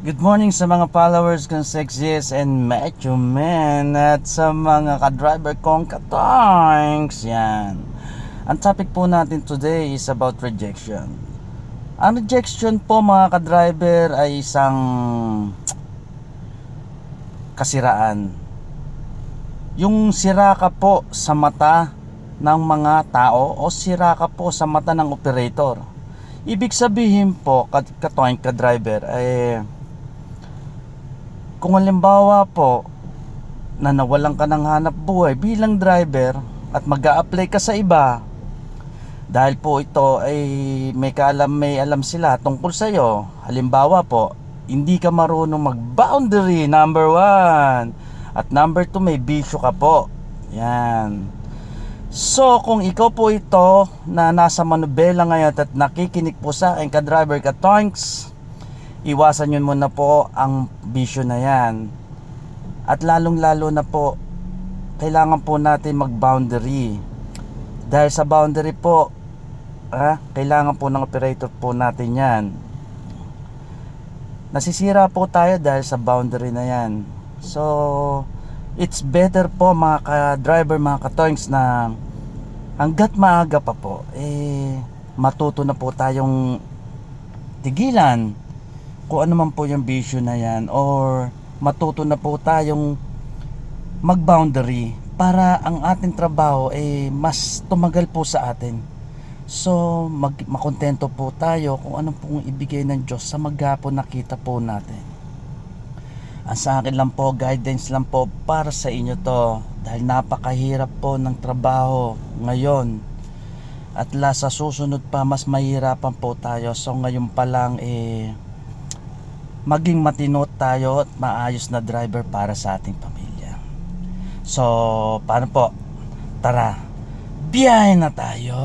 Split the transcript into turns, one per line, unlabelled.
Good morning sa mga followers kong Sexyes and Macho Man at sa mga ka-driver kong katanks. Yan. Ang topic po natin today is about rejection. Ang rejection po mga ka-driver ay isang kasiraan. Yung sira ka po sa mata ng mga tao o sira ka po sa mata ng operator. Ibig sabihin po, katank ka-driver ay kung halimbawa po na nawalan ka ng hanap buhay bilang driver at mag-a-apply ka sa iba, dahil po ito ay may alam sila tungkol sa iyo. Halimbawa po, hindi ka marunong mag-boundary, number 1, at number 2, may bisyo ka po. Yan. So kung ikaw po ito na nasa manubela ngayon at nakikinig po sa akin ka-driver ka-tanks, iwasan nyo muna po ang bisyo na yan. At lalong lalo na po, kailangan po natin mag-boundary. Dahil sa boundary po, kailangan po ng operator po natin yan. Nasisira po tayo dahil sa boundary na yan. So, it's better po mga ka-driver, mga ka-tanks, na hanggat maaga pa po, matuto na po tayong tigilan kung ano man po yung bisyo na yan, or matuto na po tayong mag-boundary para ang ating trabaho mas tumagal po sa atin. So makontento po tayo kung ano pong ibigay ng Diyos sa maghapon nakita po natin. Ang sa akin lang po, guidance lang po para sa inyo to, dahil napakahirap po ng trabaho ngayon, at sa susunod pa mas mahirapan po tayo. So ngayon pa lang maging matino tayo at maayos na driver para sa ating pamilya. So paano po? Tara, biyahe na tayo.